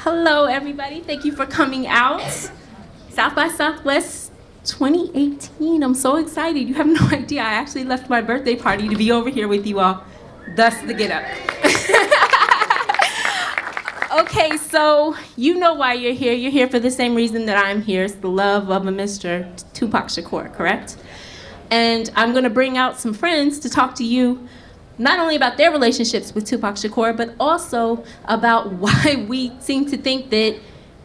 Hello, everybody. Thank you for coming out. South by Southwest 2018. I'm so excited. You have no idea. I actually left my birthday party to be over here with you all. Thus the get up. Okay, so you know why you're here. You're here for the same reason that I'm here. It's the love of a Mr. Tupac Shakur, correct? And I'm going to bring out some friends to talk to you not only about their relationships with Tupac Shakur, but also about why we seem to think that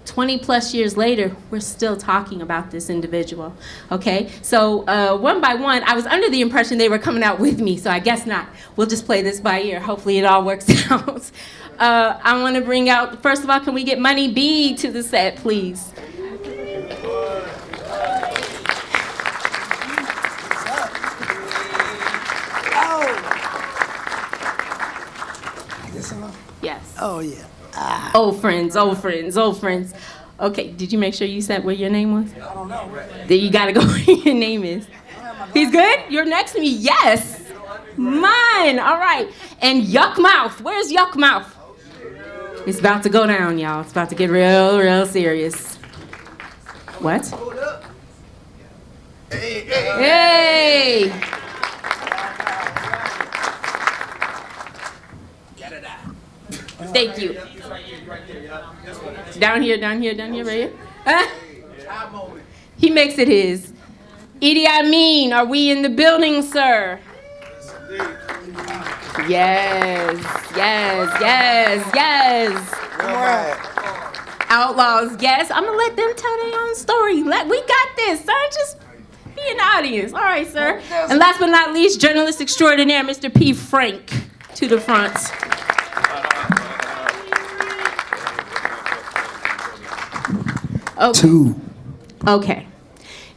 20 plus years later, we're still talking about this individual, okay? So one by one, I was under the impression they were coming out with me, so I guess not. We'll just play this by ear. Hopefully it all works out. I want to bring out, first of all, can we get Money B to the set, please? Yes. Oh, yeah. Old friends, old friends, old friends. Okay, did you make sure you said what your name was? I don't know. Then you gotta go where your name is. He's good? You're next to me? Yes. Mine. All right. And Yuck Mouth. Where's Yuck Mouth? It's about to go down, y'all. It's about to get real, real serious. What? Hey! Thank you. Down here, right here. He makes it his. Idi Amin, are we in the building, sir? Yes. Outlaws, yes. I'm gonna let them tell their own story. We got this, son. Just be in the audience. All right, sir. And last but not least, journalist extraordinaire, Mr. P. Frank, to the front. Okay. Okay.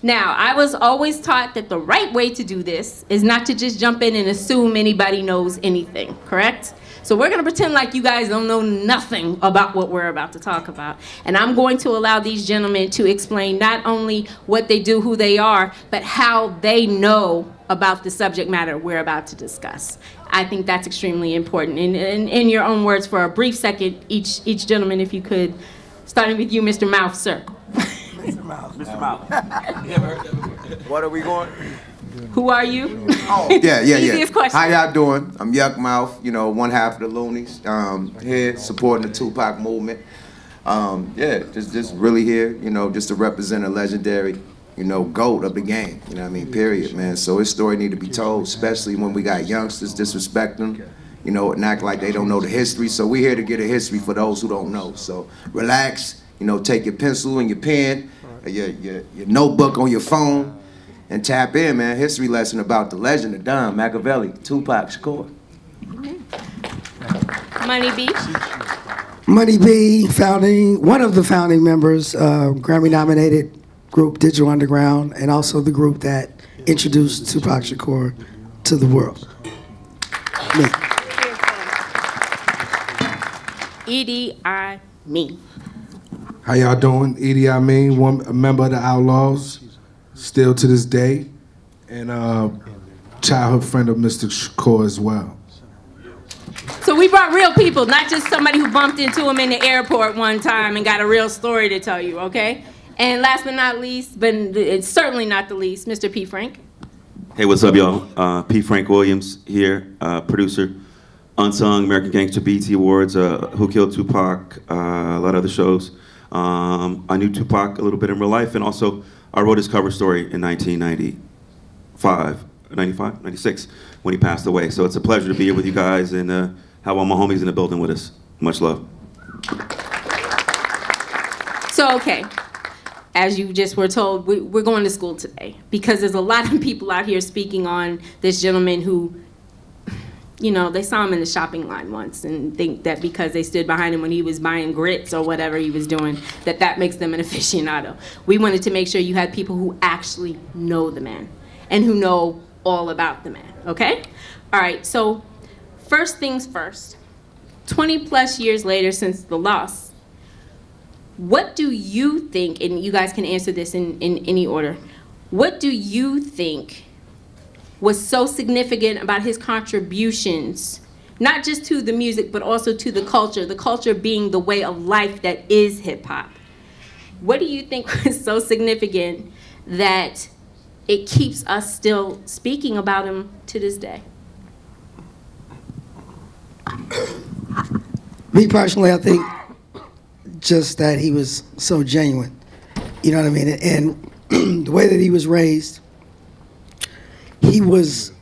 Now, I was always taught that the right way to do this is not to just jump in and assume anybody knows anything, correct? So we're going to pretend like you guys don't know nothing about what we're about to talk about. And I'm going to allow these gentlemen to explain not only what they do, who they are, but how they know about the subject matter we're about to discuss. I think that's extremely important. In your own words, for a brief second, each gentleman, if you could, starting with you, Mr. Mouth, sir. Mr. Mouth. Mr. Mouth. What are we going? Who are you? Oh, yeah. Easiest question. How y'all doing? I'm Yuck Mouth, one half of the Loonies. Here supporting the Tupac movement. Just really here, just to represent a legendary, GOAT of the game. You know what I mean? Period, man. So his story need to be told, especially when we got youngsters disrespecting, and act like they don't know the history. So we're here to get a history for those who don't know. So relax, take your pencil and your pen, your notebook on your phone, and tap in, man. History lesson about the legend of Don Machiavelli, Tupac Shakur. Money B. Money B, one of the founding members, Grammy-nominated group Digital Underground, and also the group that introduced Tupac Shakur to the world. Me. Idi Amin. How y'all doing? Idi Amin, a member of the Outlaws, still to this day, and childhood friend of Mr. Shakur as well. So we brought real people, not just somebody who bumped into him in the airport one time and got a real story to tell you, okay? And last but not least, but it's certainly not the least, Mr. P. Frank. Hey, what's up, y'all? P. Frank Williams here, producer, Unsung, American Gangster BET Awards, Who Killed Tupac, a lot of other shows. I knew Tupac a little bit in real life, and also I wrote his cover story in 96, when he passed away. So it's a pleasure to be here with you guys and have all my homies in the building with us. Much love. So, okay, as you just were told, we're going to school today because there's a lot of people out here speaking on this gentleman who, they saw him in the shopping line once and think that because they stood behind him when he was buying grits or whatever he was doing, that makes them an aficionado. We wanted to make sure you had people who actually know the man and who know all about the man, okay? All right, so first things first, 20 plus years later since the loss, what do you think, and you guys can answer this in any order, what do you think was so significant about his contributions not just to the music, but also to the culture being the way of life that is hip hop. What do you think is so significant that it keeps us still speaking about him to this day? Me personally, I think just that he was so genuine. You know what I mean? And the way that he was raised, he was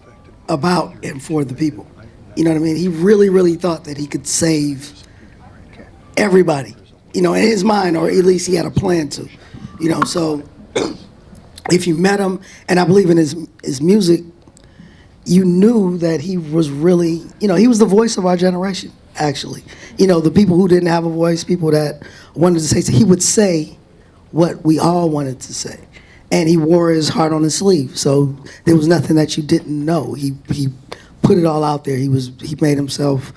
about and for the people. You know what I mean? He really, really thought that he could save everybody, you know, in his mind, or at least he had a plan to, you know. So if you met him, and I believe in his music, you knew that he was really, you know, he was the voice of our generation, actually. You know, the people who didn't have a voice, people that wanted to say, he would say what we all wanted to say. And he wore his heart on his sleeve, so there was nothing that you didn't know. He put it all out there. He made himself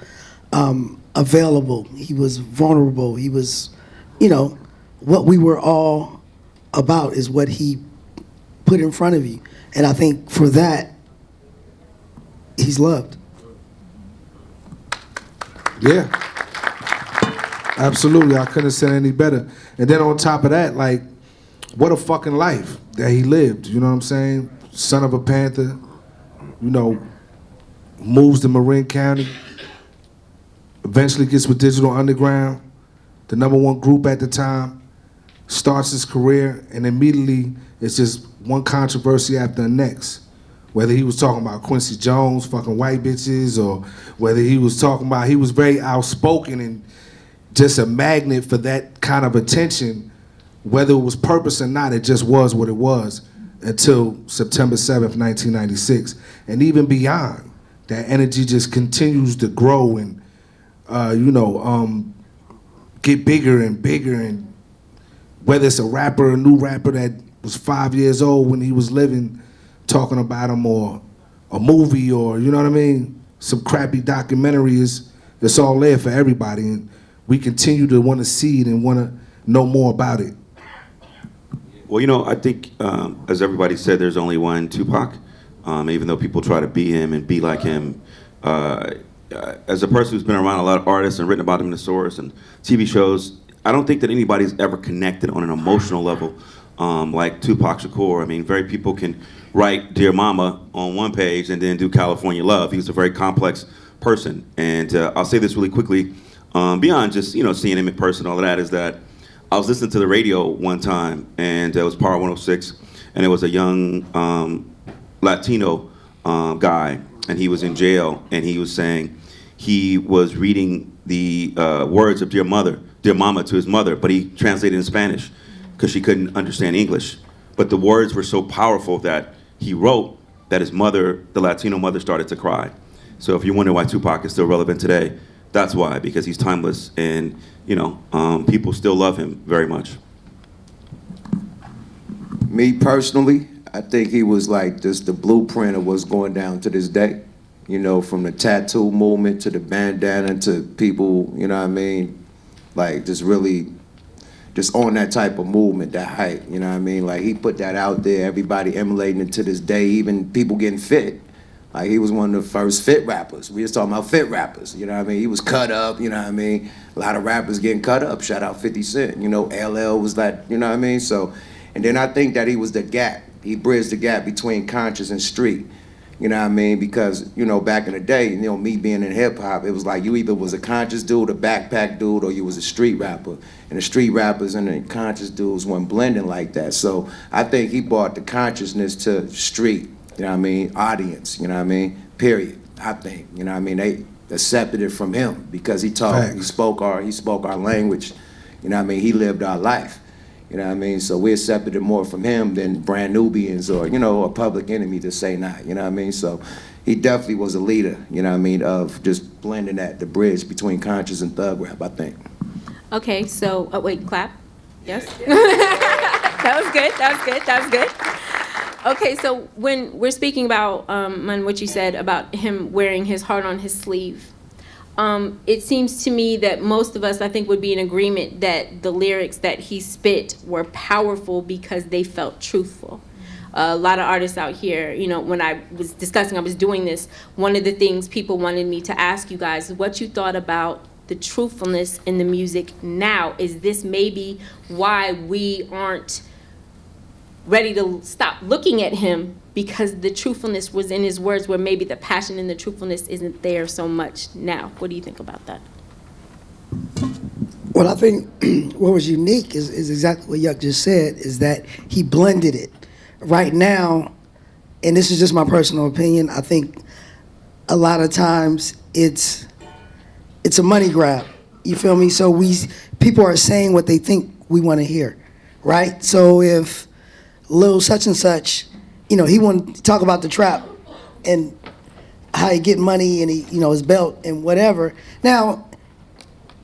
available. He was vulnerable. He was, you know, what we were all about is what he put in front of you. And I think for that, he's loved. Yeah. Absolutely. I couldn't have said any better. And then on top of that, like, what a fucking life that he lived. You know what I'm saying? Son of a Panther, you know, moves to Marin County, eventually gets with Digital Underground, the #1 group at the time, starts his career, and immediately it's just one controversy after the next. Whether he was talking about Quincy Jones, fucking white bitches, or whether he was talking about, he was very outspoken and just a magnet for that kind of attention. Whether it was purpose or not, it just was what it was until September 7th, 1996. And even beyond, that energy just continues to grow and, get bigger and bigger. And whether it's a rapper, a new rapper that was 5 years old when he was living, talking about him, or a movie, or, you know what I mean, some crappy documentary, it's all there for everybody. And we continue to want to see it and want to know more about it. Well, you know, I think, as everybody said, there's only one Tupac, even though people try to be him and be like him. As a person who's been around a lot of artists and written about them in the source and TV shows, I don't think that anybody's ever connected on an emotional level like Tupac Shakur. I mean, very people can write Dear Mama on one page and then do California Love. He was a very complex person. And I'll say this really quickly, beyond just, you know, seeing him in person, all of that, is that I was listening to the radio one time, and it was Power 106, and it was a young Latino guy, and he was in jail, and he was saying he was reading the words of Dear Mama to his mother, but he translated in Spanish because she couldn't understand English. But the words were so powerful that he wrote that his mother, the Latino mother, started to cry. So if you wonder why Tupac is still relevant today, that's why, because he's timeless, and you know, people still love him very much. Me personally, I think he was like just the blueprint of what's going down to this day. You know, from the tattoo movement to the bandana to people, you know what I mean, like just really just on that type of movement, that hype, you know what I mean? Like he put that out there, everybody emulating it to this day, even people getting fit. Like he was one of the first fit rappers. We was talking about fit rappers, you know what I mean? He was cut up, you know what I mean? A lot of rappers getting cut up, shout out 50 Cent, you know, LL was that, you know what I mean? So, and then I think that he was the gap. He bridged the gap between conscious and street, you know what I mean? Because, you know, back in the day, you know, me being in hip hop, it was like you either was a conscious dude, a backpack dude, or you was a street rapper. And the street rappers and the conscious dudes weren't blending like that. So I think he brought the consciousness to street. You know what I mean? Audience, you know what I mean? Period. I think, you know what I mean? They accepted it from him because he talked, Thanks. he spoke our language. You know what I mean? He lived our life. You know what I mean? So we accepted it more from him than Brand Nubians or, you know, a Public Enemy to say not. You know what I mean? So he definitely was a leader, you know what I mean, of just blending the bridge between conscious and thug rap, I think. Okay, so, wait, clap. Yes? That was good, that was good, that was good. Okay, so when we're speaking about what you said about him wearing his heart on his sleeve, it seems to me that most of us, I think, would be in agreement that the lyrics that he spit were powerful because they felt truthful. a lot of artists out here, you know, when I was discussing, I was doing this, one of the things people wanted me to ask you guys is what you thought about the truthfulness in the music now. Is this maybe why we aren't ready to stop looking at him, because the truthfulness was in his words, where maybe the passion and the truthfulness isn't there so much now? What do you think about that? Well, I think what was unique is exactly what Yuck just said, is that he blended it. Right now, and this is just my personal opinion, I think a lot of times it's a money grab. You feel me? So people are saying what they think we want to hear, right? So if Lil such and such, you know, he wanted to talk about the trap and how he get money and he, you know, his belt and whatever. Now,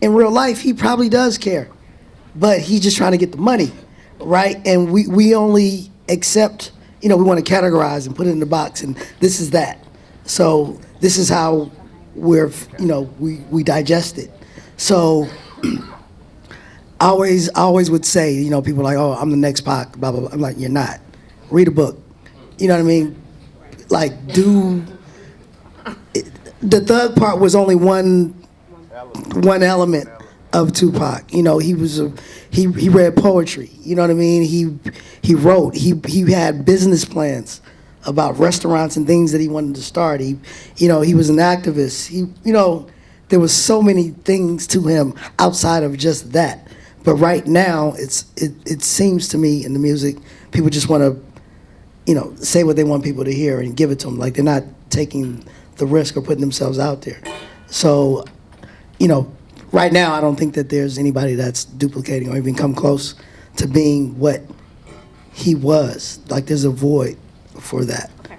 in real life, he probably does care, but he's just trying to get the money, right? And we only accept, you know, we want to categorize and put it in the box, and this is that. So this is how we're, you know, we digest it. So I always would say, you know, people are like, oh, I'm the next Pac, blah, blah, blah. I'm like, you're not. Read a book. You know what I mean? Like, the thug part was only one element of Tupac. You know, he read poetry. You know what I mean? He wrote. He had business plans about restaurants and things that he wanted to start. He was an activist. There was so many things to him outside of just that. But right now, it seems to me in the music, people just want to, you know, say what they want people to hear and give it to them. Like, they're not taking the risk or putting themselves out there. So, you know, right now, I don't think that there's anybody that's duplicating or even come close to being what he was. Like, there's a void for that. Okay.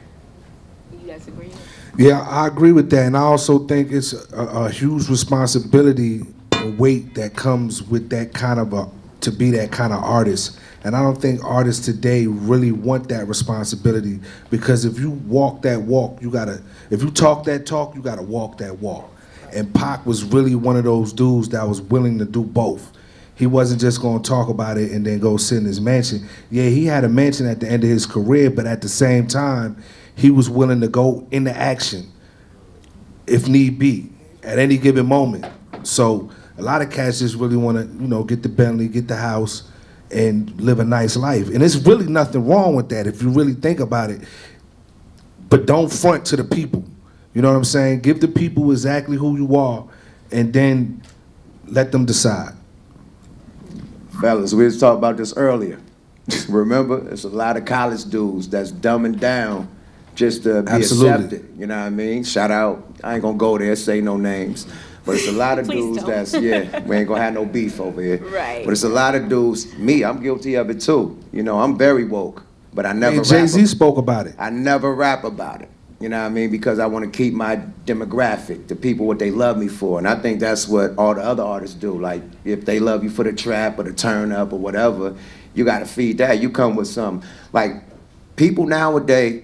You guys agree? Yeah, I agree with that, and I also think it's a huge responsibility and weight that comes with that kind of to be that kind of artist. And I don't think artists today really want that responsibility, because if you walk that walk, if you talk that talk, you gotta walk that walk. And Pac was really one of those dudes that was willing to do both. He wasn't just gonna talk about it and then go sit in his mansion. Yeah, he had a mansion at the end of his career, but at the same time, he was willing to go into action if need be at any given moment. So a lot of cats just really wanna, you know, get the Bentley, get the house, and live a nice life. And there's really nothing wrong with that if you really think about it. But don't front to the people. You know what I'm saying? Give the people exactly who you are, and then let them decide. Fellas, we was talking about this earlier. Remember, there's a lot of college dudes that's dumbing down just to be accepted. You know what I mean? Shout out, I ain't gonna go there, say no names. But it's a lot of dudes that's, yeah, we ain't gonna have no beef over here. Right. But it's a lot of dudes, me, I'm guilty of it too. You know, I'm very woke, but I never And Jay-Z spoke about it. I never rap about it. You know what I mean? Because I want to keep my demographic, the people, what they love me for. And I think that's what all the other artists do. Like, if they love you for the trap or the turn up or whatever, you got to feed that. You come with some, like, people nowadays,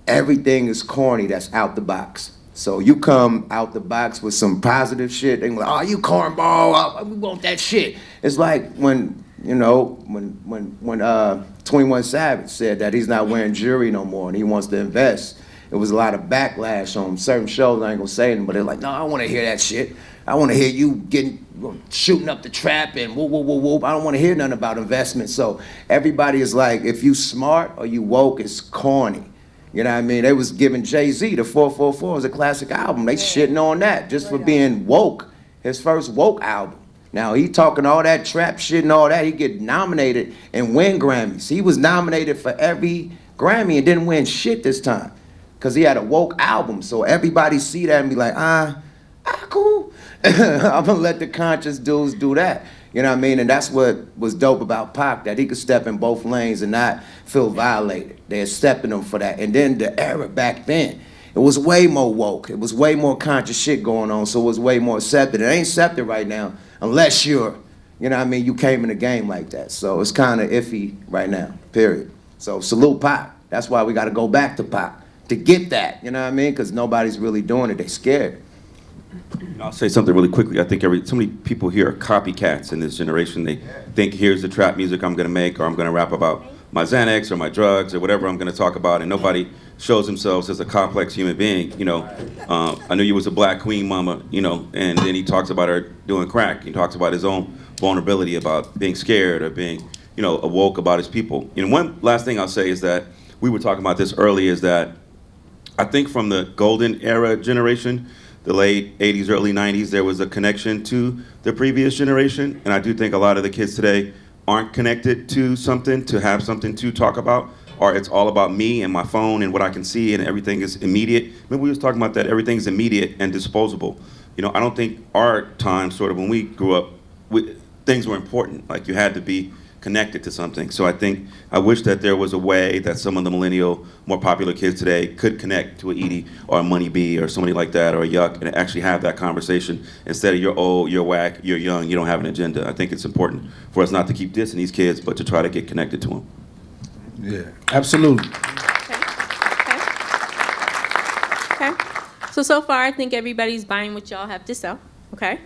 everything is corny that's out the box. So you come out the box with some positive shit, and like, oh, you cornball, we want that shit. It's like when, you know, when 21 Savage said that he's not wearing jewelry no more and he wants to invest. It was a lot of backlash on certain shows. I ain't gonna say them, but they're like, no, I don't want to hear that shit. I want to hear you shooting up the trap and whoop, whoop, whoop, whoop. I don't want to hear nothing about investment. So everybody is like, if you smart or you woke, it's corny. You know what I mean? They was giving Jay-Z the 444 was a classic album. They shitting on that just for being woke. His first woke album. Now he talking all that trap shit and all that. He get nominated and win Grammys. He was nominated for every Grammy and didn't win shit this time, because he had a woke album. So everybody see that and be like, cool. I'm gonna let the conscious dudes do that. You know what I mean? And that's what was dope about Pac, that he could step in both lanes and not feel violated. They accepted him for that. And then the era back then, it was way more woke. It was way more conscious shit going on, so it was way more accepted. It ain't accepted right now unless you're, you know what I mean, you came in the game like that. So it's kind of iffy right now, period. So salute Pac. That's why we got to go back to Pac to get that, you know what I mean? Because nobody's really doing it. They scared. I'll say something really quickly. I think so many people here are copycats in this generation. They think, here's the trap music I'm gonna make, or I'm gonna rap about my Xanax or my drugs or whatever I'm going to talk about, and nobody shows themselves as a complex human being. You know, I knew you was a black queen mama, you know, and then he talks about her doing crack. He talks about his own vulnerability, about being scared or being, you know, awoke about his people. And one last thing I'll say is that, we were talking about this earlier, is that I think from the golden era generation, the late 80s, early 90s, there was a connection to the previous generation. And I do think a lot of the kids today aren't connected to something, to have something to talk about, or it's all about me and my phone and what I can see, and everything is immediate. Remember we was talking about that, everything's immediate and disposable. You know, I don't think our time, sort of when we grew up, things were important. Like you had to be connected to something. So I wish that there was a way that some of the millennial, more popular kids today could connect to a Edie or a Money B or somebody like that, or a Yuck, and actually have that conversation instead of you're old, you're whack, you're young, you don't have an agenda. I think it's important for us not to keep dissing these kids, but to try to get connected to them. Yeah, absolutely. Okay. So far, I think everybody's buying what y'all have to sell. Okay.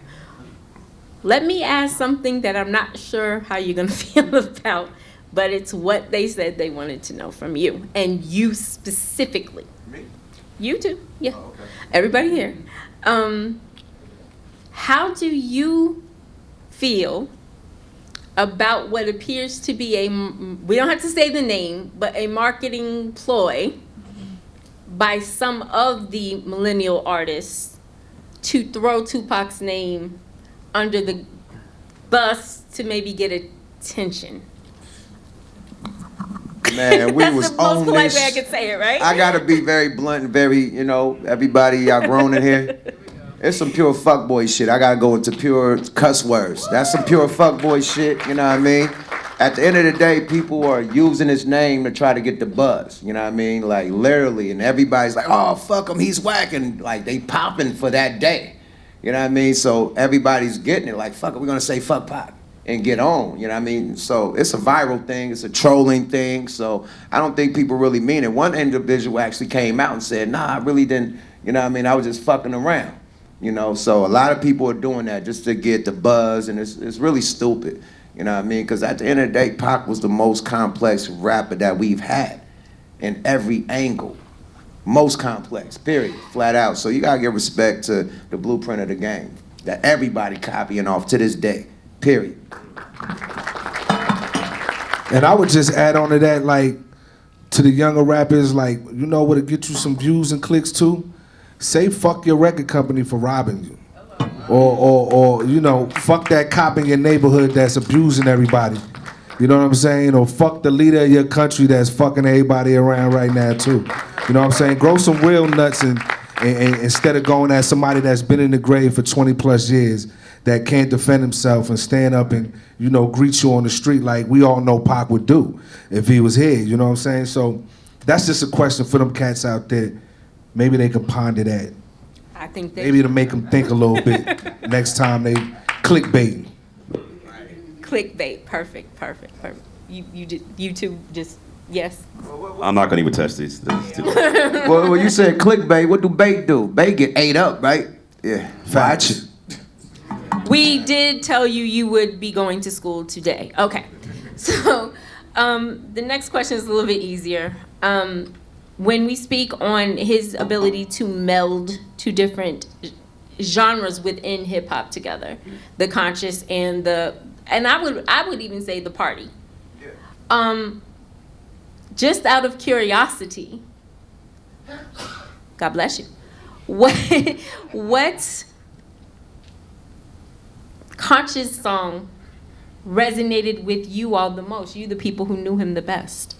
Let me ask something that I'm not sure how you're gonna feel about, but it's what they said they wanted to know from you, and you specifically. Me? You too, yeah. Oh, okay. Everybody here. How do you feel about what appears to be we don't have to say the name, but a marketing ploy by some of the millennial artists to throw Tupac's name under the bus to maybe get attention? Man, we That's was the most on polite this. way I could say it, right? I gotta be very blunt and very, you know, everybody y'all grown in here. It's some pure fuckboy shit. I gotta go into pure cuss words. That's some pure fuckboy shit, you know what I mean? At the end of the day, people are using his name to try to get the buzz, you know what I mean? Like literally, and everybody's like, oh, fuck him, he's whacking. Like they popping for that day, you know what I mean? So everybody's getting it, like, fuck it, we're gonna say fuck Pac and get on, you know what I mean? So it's a viral thing, it's a trolling thing, so I don't think people really mean it. One individual actually came out and said, nah, I really didn't, you know what I mean? I was just fucking around. You know, so a lot of people are doing that just to get the buzz, and it's really stupid. You know what I mean? Because at the end of the day, Pac was the most complex rapper that we've had in every angle. Most complex, period, flat out. So you gotta give respect to the blueprint of the game that everybody copying off to this day, period. And I would just add on to that, like, to the younger rappers, like, you know what'll get you some views and clicks too? Say fuck your record company for robbing you. Or you know, fuck that cop in your neighborhood that's abusing everybody. You know what I'm saying? Or fuck the leader of your country that's fucking everybody around right now too. You know what I'm saying? Grow some real nuts and instead of going at somebody that's been in the grave for 20 plus years that can't defend himself and stand up and, you know, greet you on the street like we all know Pac would do if he was here. You know what I'm saying? So that's just a question for them cats out there. Maybe they can ponder that. I think Maybe it'll make them think a little bit next time they clickbait. Clickbait, perfect. You two just, yes. I'm not gonna even touch these. Well, you said clickbait, what do bait do? Bait get ate up, right? Yeah. Facts. We did tell you would be going to school today. Okay. So the next question is a little bit easier. When we speak on his ability to meld two different genres within hip hop together, the conscious and I would even say the party. Just out of curiosity, God bless you. What conscious song resonated with you all the most? You, the people who knew him the best.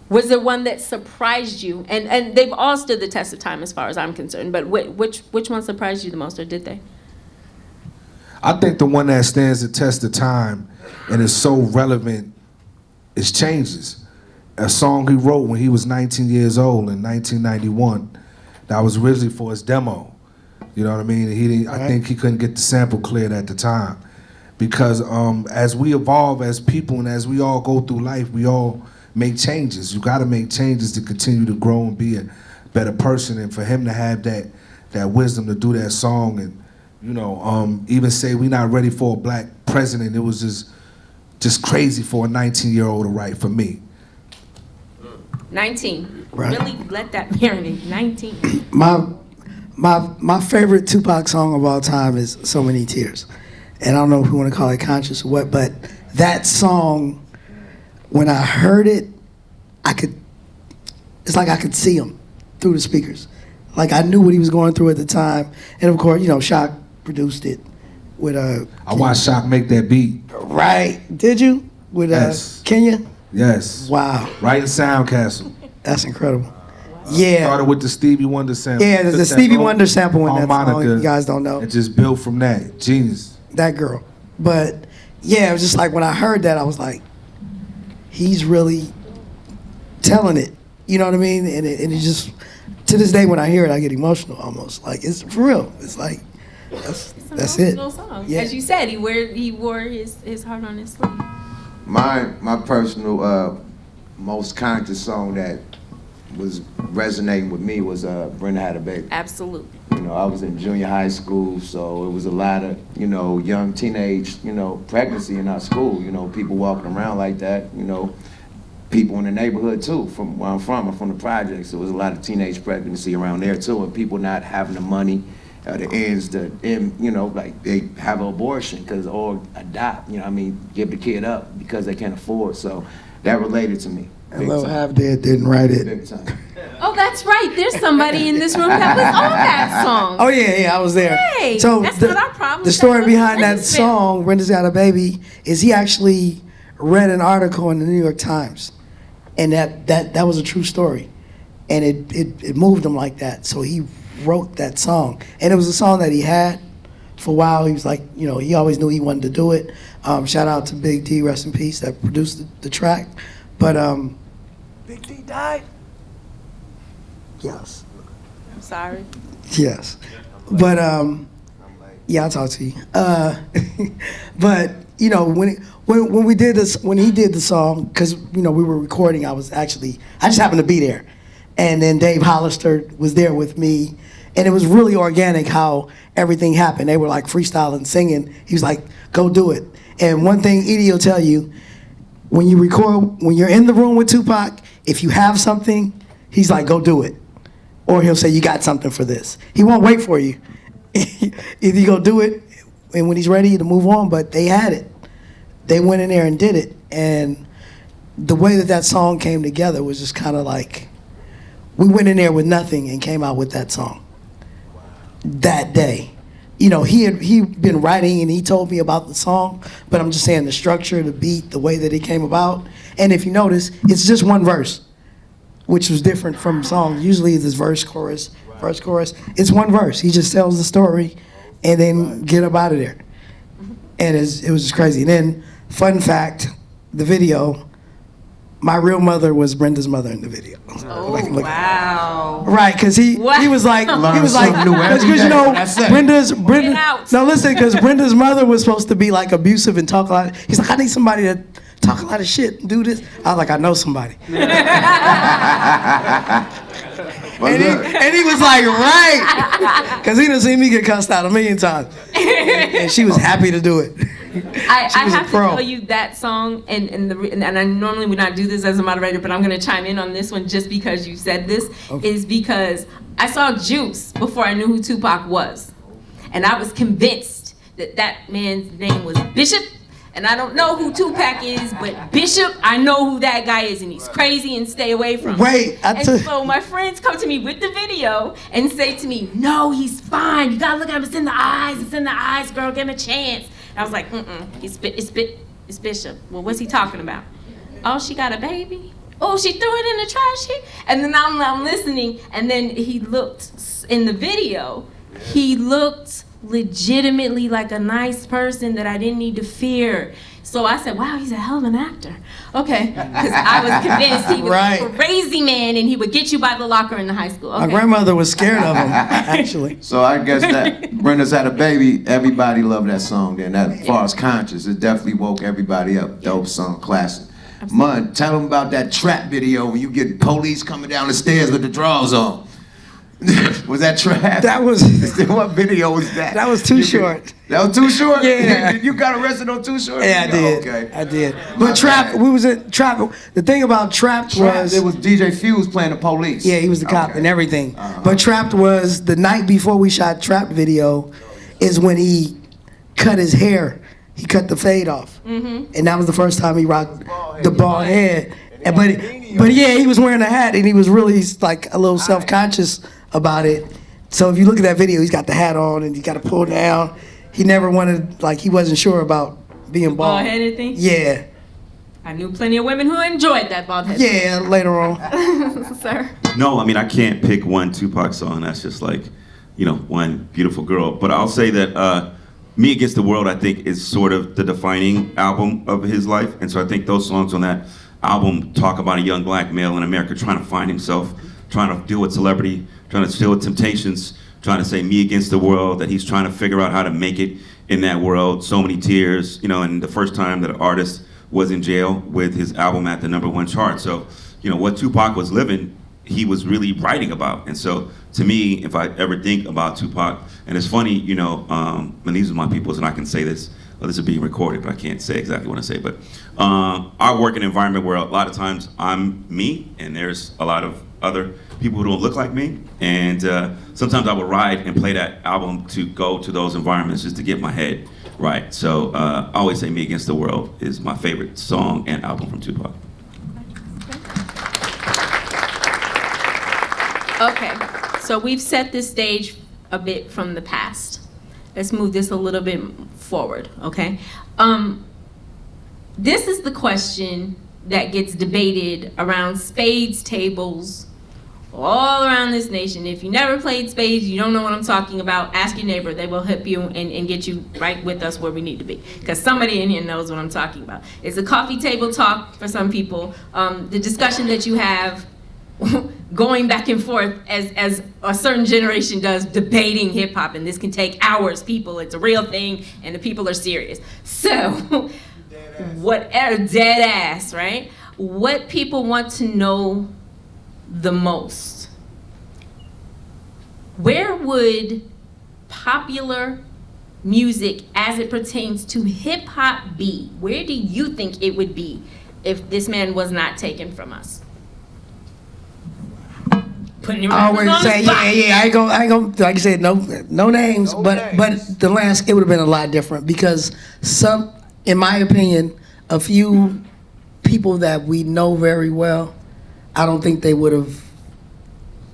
Was there one that surprised you? And they've all stood the test of time as far as I'm concerned, but which one surprised you the most, or did they? I think the one that stands the test of time and is so relevant is Changes. A song he wrote when he was 19 years old in 1991 that was originally for his demo. You know what I mean? I think he couldn't get the sample cleared at the time. Because as we evolve as people and as we all go through life, we all make changes. You gotta make changes to continue to grow and be a better person. And for him to have that wisdom to do that song and, you know, even say we're not ready for a black president, it was just crazy for a 19-year-old to write for me. 19. Right. Really let that marinate. 19. My favorite Tupac song of all time is "So Many Tears," and I don't know if we want to call it conscious or what, but that song, when I heard it, it's like I could see him through the speakers. Like I knew what he was going through at the time, and of course, Shock produced it with I watched Shock make that beat. Right? Did you with Yes. Kenya? Yes. Wow, Right in Soundcastle. that's incredible. Yeah. Started with the Stevie Wonder sample. Yeah, there's a Took that Stevie whole Wonder sample in that song, harmonica if you guys don't know. and just built from that. Genius. That girl. But yeah, it was just like when I heard that, I was like, he's really telling it. You know what I mean? And it just, to this day when I hear it, I get emotional almost. Like, it's for real. It's like, that's it. Song. Yeah. As you said, he wore his heart on his sleeve. My personal most conscious song that was resonating with me was Brenda Had a Baby. Absolutely. I was in junior high school, so it was a lot of, young teenage, pregnancy in our school. People walking around like that, people in the neighborhood too, from where I'm from the projects. There was a lot of teenage pregnancy around there too, and people not having the money, the ends to, like they have an abortion or adopt, give the kid up because they can't afford. So that related to me. And Lil Half Dead didn't write it. Big time. Oh, that's right. There's somebody in this room that was on that song. Oh yeah, I was there. Hey, so that's not our problem. The story That's behind that Brenda's family. song, Brenda's Got a Baby, is he actually read an article in the New York Times, and that was a true story, and it moved him like that. So he wrote that song, and it was a song that he had for a while. He was like, he always knew he wanted to do it. Shout out to Big D, rest in peace, that produced the track. But Big D died? yes. I'm sorry. Yes. But yeah, I'll talk to you. But when we did this, when he did the song, because we were recording, I just happened to be there, and then Dave Hollister was there with me, and it was really organic how everything happened. They were like freestyling, singing. He was like, "Go do it." And one thing Edie will tell you, when you record, when you're in the room with Tupac, if you have something, he's like, "Go do it." Or he'll say, "You got something for this." He won't wait for you. Either you go do it, and when he's ready to move on, but they had it. They went in there and did it. And the way that song came together was just kind of like, we went in there with nothing and came out with that song that day. He'd been writing and he told me about the song, but I'm just saying the structure, the beat, the way that it came about. And if you notice, it's just one verse, which was different from songs. Usually it's verse, chorus. It's one verse. He just tells the story and then get up out of there. And it was just crazy. And then, fun fact, the video, my real mother was Brenda's mother in the video. Oh, Look. wow. Right, because he was like, Brenda's, no, listen, because Brenda's mother was supposed to be like abusive and talk a lot. He's like, I need somebody to talk a lot of shit and do this. I was like, I know somebody. And he was like, right, because he done seen me get cussed out a million times, and she was happy to do it. I was a have to pro. tell you that song, and I normally would not do this as a moderator, but I'm going to chime in on this one just because you said this, is because I saw Juice before I knew who Tupac was. And I was convinced that man's name was Bishop. And I don't know who Tupac is, but Bishop, I know who that guy is, and he's crazy and stay away from him. Wait, so my friends come to me with the video and say to me, no, he's fine. You gotta look at him. It's in the eyes, girl. Give him a chance. And I was like, it's Bishop. Well, what's he talking about? Oh, she got a baby? Oh, she threw it in the trash heap? And then I'm listening, and then he looked, in the video, he looked legitimately like a nice person that I didn't need to fear. So I said, wow, he's a hell of an actor. Okay, because I was convinced he was a crazy man and he would get you by the locker in the high school. Okay. My grandmother was scared of him, actually. So I guess that Brenda's Had a Baby, everybody loved that song. And as far as conscious, it definitely woke everybody up. Dope song, classic. Mud, tell them about that trap video when you get police coming down the stairs with the drawers on. Was that Trap? That was What video was that? that was too short. That was too short? Yeah. You got arrested on Too Short? Yeah, I did. Okay. I did. My But Trap, bad. we was in Trap. The thing about Trapped was, It was DJ Fuse playing the police. yeah, he was the cop Okay. and everything. Uh-huh. But Trapped was the night before we shot Trapped video, is when he cut his hair. He cut the fade off, and that was the first time he rocked the bald head. And, but yeah, he was wearing a hat, and he was really like a little self-conscious about it. So if you look at that video, he's got the hat on, and he got to pull down. He never wanted, like, he wasn't sure about being bald. Bald-headed thing? Yeah, I knew plenty of women who enjoyed that bald head. yeah. Later on. Sir. No, I mean, I can't pick one Tupac song. That's just like, you know, one beautiful girl. But I'll say that Me Against the World, I think, is sort of the defining album of his life. And so I think those songs on that album talk about a young black male in America trying to find himself, trying to deal with celebrity, trying to deal with temptations, trying to say me against the world, that he's trying to figure out how to make it in that world. So many tears, you know, and the first time that an artist was in jail with his album at the #1 chart. So, you know, what Tupac was living, he was really writing about. And so, to me, if I ever think about Tupac, and it's funny, you know, and these are my peoples, and I can say this, this is being recorded, but I can't say exactly what I say, but I work in an environment where a lot of times I'm me, and there's a lot of other people who don't look like me, and sometimes I would ride and play that album to go to those environments just to get my head right. So I always say Me Against the World is my favorite song and album from Tupac. Okay, so we've set this stage a bit from the past. Let's move this a little bit forward, okay? This is the question that gets debated around spades tables all around this nation. If you never played spades, you don't know what I'm talking about, ask your neighbor. They will help you and get you right with us where we need to be. Because somebody in here knows what I'm talking about. It's a coffee table talk for some people. The discussion that you have going back and forth as a certain generation does, debating hip hop, and this can take hours, people. It's a real thing, and the people are serious. So, dead ass, right? What people want to know the most: where would popular music as it pertains to hip hop be? Where do you think it would be if this man was not taken from us? Putting your I always on the say, spot. yeah, I ain't gonna, like I said, no names, but the landscape would have been a lot different because some, in my opinion, a few people that we know very well, I don't think they would have,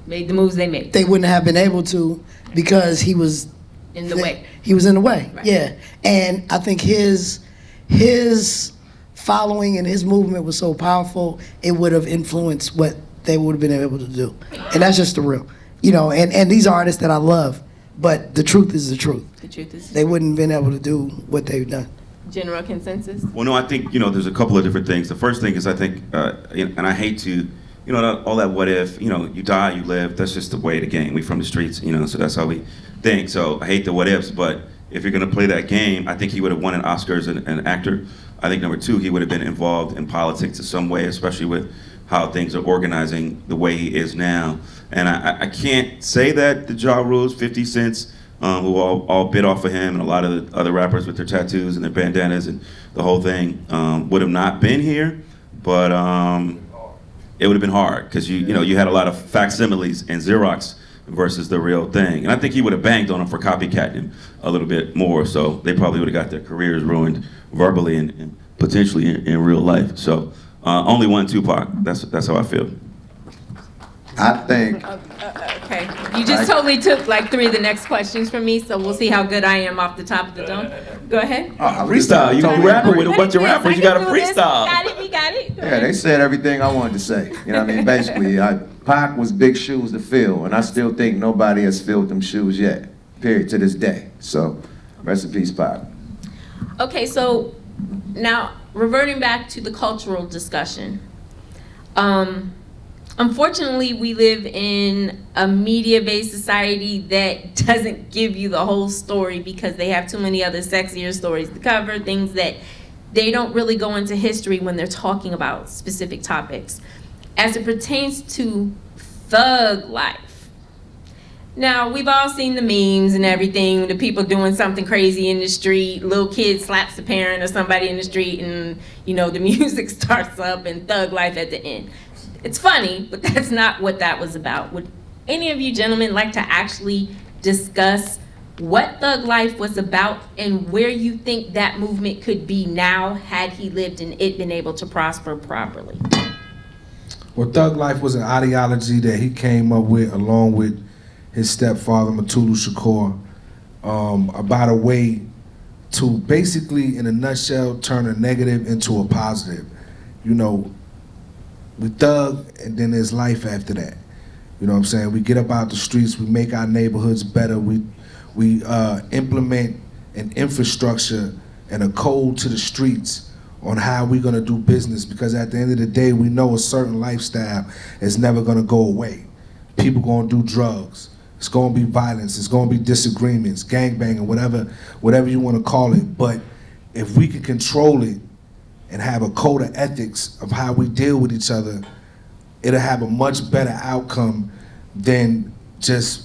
Made the moves they made. they wouldn't have been able to because he was In the way. He was in the way, Right. yeah. And I think his following and his movement was so powerful, it would have influenced what they would have been able to do. And that's just the real, you know, and these artists that I love, but the truth is the truth. The truth is, They wouldn't have been able to do what they've done. general consensus. Well, no, I think, you know, there's a couple of different things. The first thing is I think, and I hate to, you know, all that what if, you know, you die, you live, that's just the way of the game. We from the streets, you know, so that's how we think. So I hate the what ifs, but if you're gonna play that game, I think he would have won an Oscar as an actor. I think number two, he would have been involved in politics in some way, especially with how things are organizing the way he is now. And I can't say that the Ja Rules, 50 Cents, who all bit off of him, and a lot of the other rappers with their tattoos and their bandanas and the whole thing would have not been here, but it would have been hard because you know you had a lot of facsimiles and Xerox versus the real thing. And I think he would have banged on him for copycatting him a little bit more, so they probably would have got their careers ruined verbally and potentially in real life. So only one Tupac, that's how I feel. I think Okay, you just totally took like 3 of the next questions from me, so we'll see how good I am off the top of the dome. Go ahead. Freestyle, you rapping with a bunch of rappers, you gotta freestyle. Got it, we got it. Go Yeah, ahead. they said everything I wanted to say. You know what I mean? Basically, Pac was big shoes to fill, and I still think nobody has filled them shoes yet, period, to this day. So, rest in peace, Pac. Okay, so now reverting back to the cultural discussion. Unfortunately, we live in a media-based society that doesn't give you the whole story because they have too many other sexier stories to cover, things that they don't really go into history when they're talking about specific topics. As it pertains to thug life, Now, we've all seen the memes and everything, the people doing something crazy in the street, little kid slaps a parent or somebody in the street, and, you know, the music starts up and thug life at the end. It's funny, but that's not what that was about. Would any of you gentlemen like to actually discuss what Thug Life was about and where you think that movement could be now had he lived and it been able to prosper properly? Well, Thug Life was an ideology that he came up with along with his stepfather, Matulu Shakur, about a way to basically, in a nutshell, turn a negative into a positive. You know, we thug, and then there's life after that. You know what I'm saying? We get up out the streets, we make our neighborhoods better, we implement an infrastructure and a code to the streets on how we're gonna do business, because at the end of the day, we know a certain lifestyle is never gonna go away. People gonna do drugs. It's gonna be violence, it's gonna be disagreements, gangbanging, whatever you wanna call it. But if we can control it and have a code of ethics of how we deal with each other, it'll have a much better outcome than just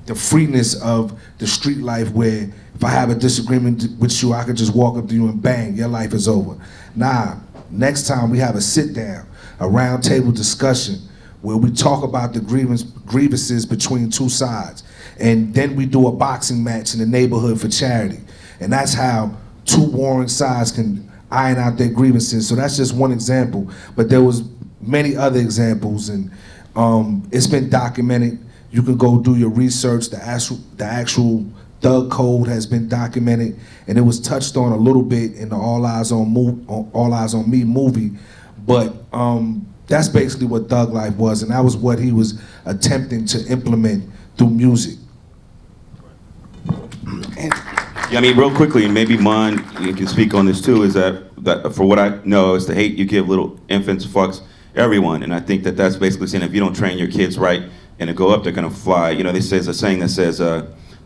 the freeness of the street life where if I have a disagreement with you, I can just walk up to you and bang, your life is over. Nah, next time we have a sit down, a round table discussion where we talk about the grievances between two sides. And then we do a boxing match in the neighborhood for charity. And that's how two warring sides can iron out their grievances. So that's just one example, but there was many other examples, and it's been documented. You can go do your research. The actual Thug Code has been documented, and it was touched on a little bit in the All Eyes on Me movie. But that's basically what Thug Life was, and that was what he was attempting to implement through music. Yeah, I mean, real quickly, and maybe Mon, you can speak on this too, is that for what I know, is the hate you give little infants fucks everyone. And I think that that's basically saying if you don't train your kids right and to go up, they're gonna fly. You know, there's a saying that says,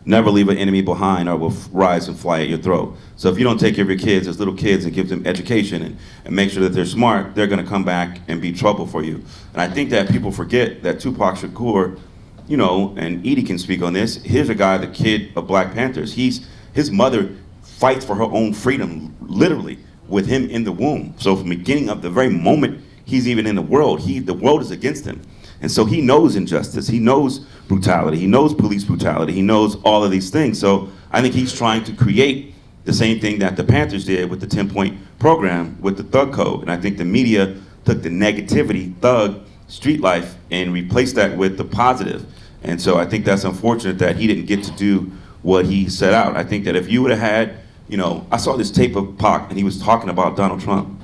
never leave an enemy behind or will rise and fly at your throat. So if you don't take care of your kids as little kids and give them education and make sure that they're smart, they're gonna come back and be trouble for you. And I think that people forget that Tupac Shakur, you know, and Edie can speak on this, here's a guy, the kid of Black Panthers. His mother fights for her own freedom, literally, with him in the womb. So from the beginning of the very moment he's even in the world is against him. And so he knows injustice, he knows brutality, he knows police brutality, he knows all of these things. So I think he's trying to create the same thing that the Panthers did with the 10-point program with the Thug Code. And I think the media took the negativity, thug, street life, and replaced that with the positive. And so I think that's unfortunate that he didn't get to do what he set out. I think that if you would have had, you know, I saw this tape of Pac and he was talking about Donald Trump.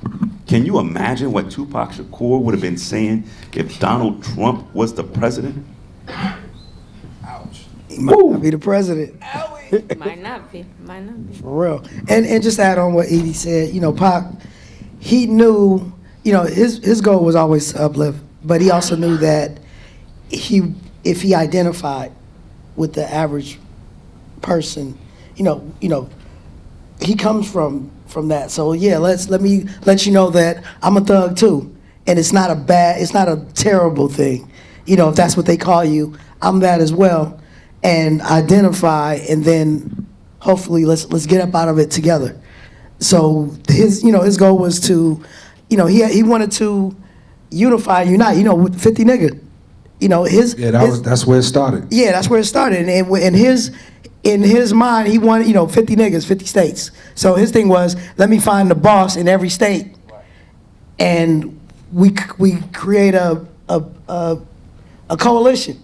Can you imagine what Tupac Shakur would have been saying if Donald Trump was the president? Ouch. He might not be the president. Might not be. For real. And just to add on what Edie said, you know, Pac, he knew, you know, his goal was always to uplift, but he also knew that if he identified with the average person, you know, he comes from that. So yeah, let me let you know that I'm a thug too, and it's not a terrible thing, you know, if that's what they call you. I'm that as well, and identify, and then hopefully let's get up out of it together. So his goal was to, you know, he wanted to unify, unite, you know, with 50 nigga, you know, that's where it started. Yeah, that's where it started, and in his mind, he wanted, you know, 50 niggas, 50 states. So his thing was, let me find the boss in every state, and we create a coalition.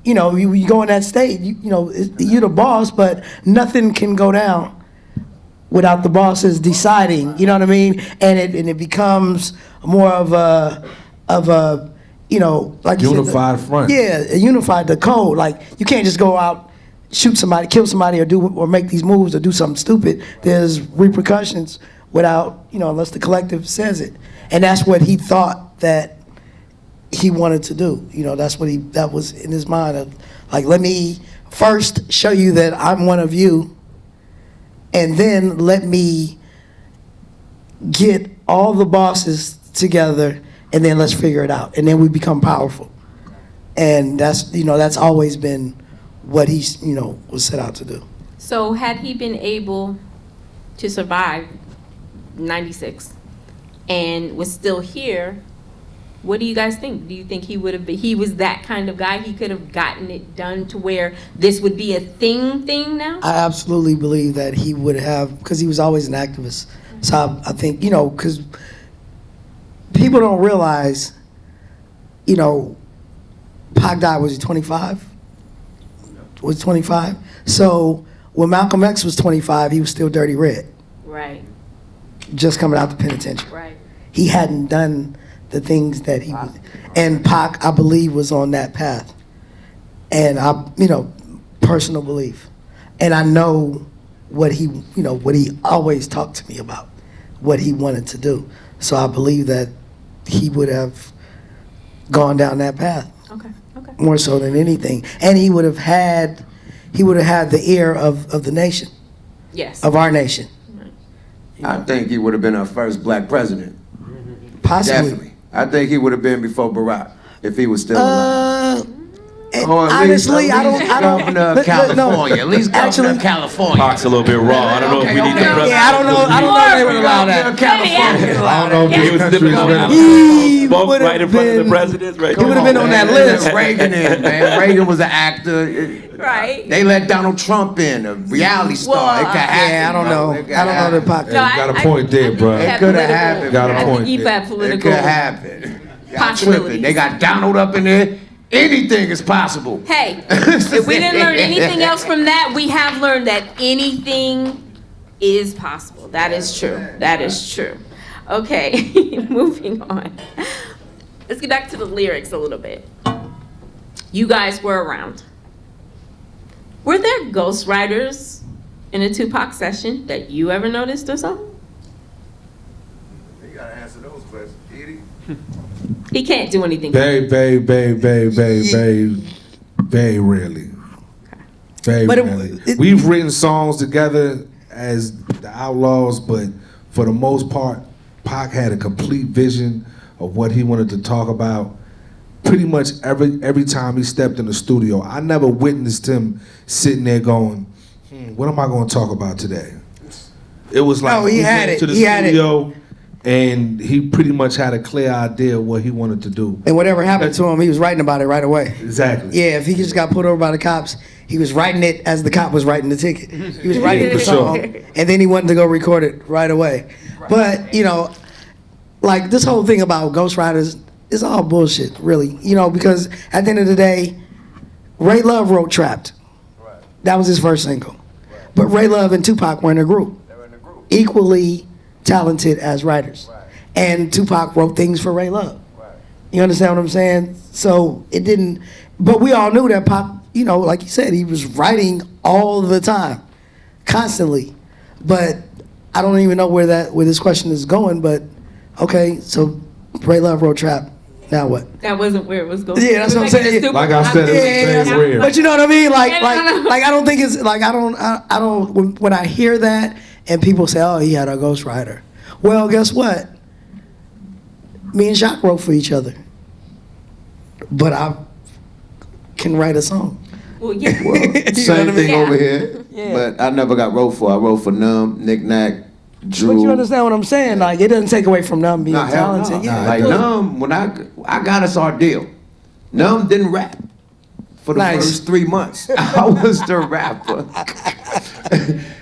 You know, you go in that state, you know, you're the boss, but nothing can go down without the bosses deciding. You know what I mean? And it becomes more of a you know, like unified front. Yeah, unified the code. Like you can't just go out, shoot somebody, kill somebody, or make these moves or do something stupid. There's repercussions without, you know, unless the collective says it. And that's what he thought that he wanted to do. You know, that was in his mind of, like, let me first show you that I'm one of you, and then let me get all the bosses together, and then let's figure it out. And then we become powerful. And that's, you know, that's always been what he's, was set out to do. So had he been able to survive 96 and was still here, what do you guys think? Do you think he would have been, he was that kind of guy? He could have gotten it done to where this would be a thing now? I absolutely believe that he would have, because he was always an activist. So I think, because people don't realize, Pac died, was he 25? Was 25? So when Malcolm X was 25, he was still Dirty Red, Right, just coming out the penitentiary. right. He hadn't done the things that he was, and Pac, I believe, was on that path. And personal belief. And I know what he, what he always talked to me about, what he wanted to do. So I believe that he would have gone down that path Okay, okay. more so than anything. And he would have had the ear of the nation, Yes. of our nation. I think he would have been our first black president. Possibly. Definitely. I think he would have been before Barack if he was still alive. Or at Honestly, least I don't. Governor of but no, California. At least governor actually, of California. Pac's a little bit raw. I don't know if we need the president. Yeah, I don't know. I don't know if they would allow Governor that. of California. I don't know if He was this country is ready. He Spoke would right in have front of the been. presidents, right? He would have been on that list. Reagan in, man. Reagan was an actor. Right. They let Donald Trump in, a reality star. Well, it could happen. Yeah, I don't know. bro. It could I don't know happen. the Pac. You got a point there, bro. It could have happened. Got a I point think you've there. had It political could happen. Y'all possibilities. tripping. They got Donald up in there. Anything is possible. Hey, if we didn't learn anything else from that, we have learned that anything is possible. That is true. That is true. Okay, moving on. Let's get back to the lyrics a little bit. You guys were around. Were there ghostwriters in a Tupac session that you ever noticed or something? You gotta answer those questions, Edie. He can't do anything. Very rarely. Very But rarely. We've written songs together as the Outlaws, but for the most part, Pac had a complete vision of what he wanted to talk about. Pretty much every time he stepped in the studio, I never witnessed him sitting there going, what am I going to talk about today? It was like No, he had went it. to the He had it. studio, and he pretty much had a clear idea of what he wanted to do. And whatever happened to him, he was writing about it right away. Exactly. Yeah, if he just got pulled over by the cops, he was writing it as the cop was writing the ticket. He was writing the For sure. song, and then he wanted to go record it right away. But, like this whole thing about ghostwriters is all bullshit, really. Because at the end of the day, Ray Love wrote Trapped. That was his first single. But Ray Love and Tupac were in a group. Equally talented as writers. And Tupac wrote things for Ray Love. You understand what I'm saying? So it didn't, but we all knew that Pac, like you said, he was writing all the time, constantly. But I don't even know where this question is going, but okay, so Ray Love wrote Trap. Now what? That wasn't where it was going. Yeah, that's what I'm saying. Like I said, it was very rare. But you know what I mean? Like I don't think it's like I don't when I hear that and people say, oh, he had a ghostwriter. Well, guess what? Me and Jacques wrote for each other, but I can write a song. Well, yeah. You know what I Same mean? thing Yeah. over here. Yeah. But I never got wrote for. I wrote for Numb, Knick Knack, Drew. But you understand what I'm saying? Like it doesn't take away from them being Nah, hell no. talented. Yeah, Like Numb, when I got us our deal, Numb didn't rap for the Nice. first 3 months. I was the rapper.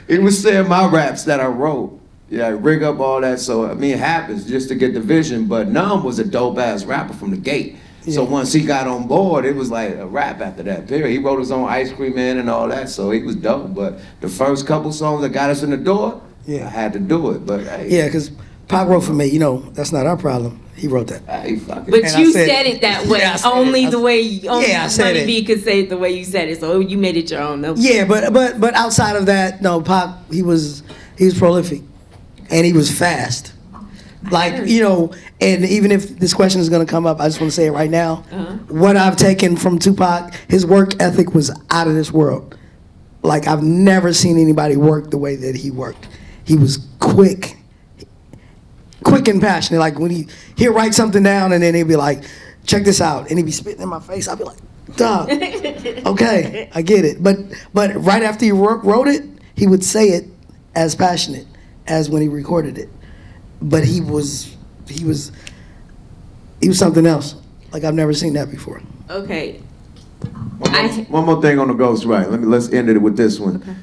He was saying my raps that I wrote. Yeah, rig up all that. So it happens just to get the vision. But Numb was a dope ass rapper from the gate. So Yeah. once he got on board, it was like a rap after that period. He wrote his own Ice Cream Man and all that, so he was dope. But the first couple songs that got us in the door, Yeah. I had to do it. But hey, Yeah, because Pac wrote for me. That's not our problem. He wrote that. hey, fuck it. But And I you said said it. it that way. Yeah, I said Only it. the way. Only Yeah, I said Money it. B could say it the way you said it. So you made it your own. No. Yeah, but outside of that, no, Pac, he was prolific, and he was fast. Like, and even if this question is gonna come up, I just want to say it right now. What I've taken from Tupac, his work ethic was out of this world. Like I've never seen anybody work the way that he worked. He was quick and passionate. Like when he'd write something down and then he'd be like, check this out. And he'd be spitting in my face. I'd be like, Dog. Okay, I get it. But right after he wrote it, he would say it as passionate as when he recorded it. But he was something else. Like I've never seen that before. Okay. One more thing on the ghostwriting. Let's end it with this one. Okay.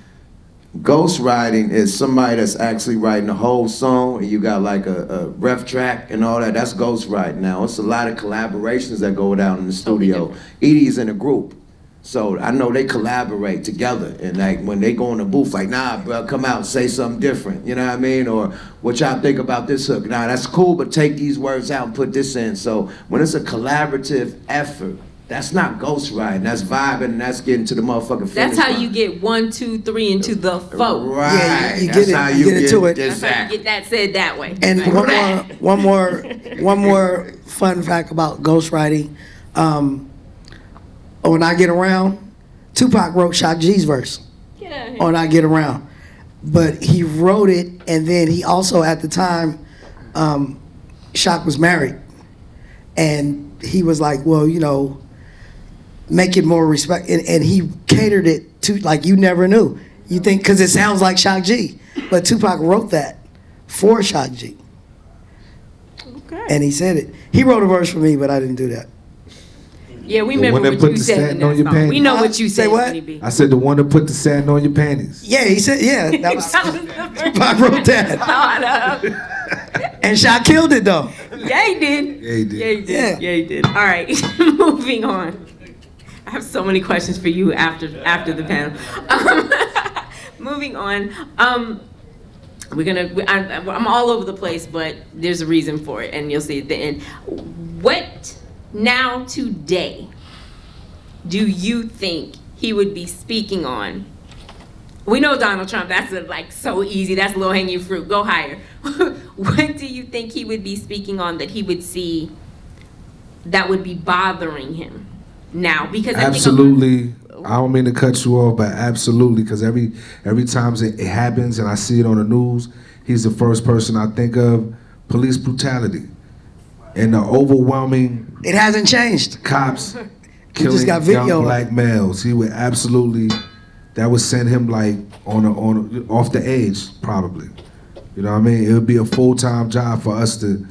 Ghostwriting is somebody that's actually writing the whole song, and you got like a ref track and all that. That's ghostwriting. Now it's a lot of collaborations that go down in the studio. Edie's in a group, so I know they collaborate together. And like when they go in the booth, like, nah, bro, come out and say something different. You know what I mean? Or what y'all think about this hook? Nah, that's cool, but take these words out and put this in. So when it's a collaborative effort, that's not ghostwriting. That's vibing, and that's getting to the motherfucking finish That's how line. you get 1, 2, 3 into the four. Right. Yeah, you That's get it- how you get it to it. That's how you get that said that way. And Right. one more fun fact about ghostwriting. When I Get Around, Tupac wrote Shock G's verse Get out of here. on I Get Around. But he wrote it, and then he also, at the time, Shock was married. And he was like, well, you know, make it more respect. And he catered it to, like, you never knew. You think, because it sounds like Shock G. But Tupac wrote that for Shock G. Okay. And he said it. He wrote a verse for me, but I didn't do that. Yeah, we The remember one that what put you the said satin in on that your song. panties. We know what you Say said, what? Honey B. I said the one that put the satin on your panties. Yeah, he said, yeah, that was, That was the first Tupac wrote that. thought of. And Shock killed it, though. Yeah, he did. Yeah, he did. Yeah, he did. Yeah. Yeah, he did. All right, moving on. I have so many questions for you after the panel. Moving on. I'm all over the place, but there's a reason for it, and you'll see at the end. What now today do you think he would be speaking on? We know Donald Trump, that's like so easy, that's low hanging fruit, go higher. What do you think he would be speaking on that he would see that would be bothering him now? Because Absolutely. I don't mean to cut you off, but absolutely, because every time it happens and I see it on the news, he's the first person I think of. Police brutality and the overwhelming It hasn't changed. cops just killing got video young of it. black males. He would absolutely, that would send him like off the edge probably. You know what I mean? It would be a full-time job for us to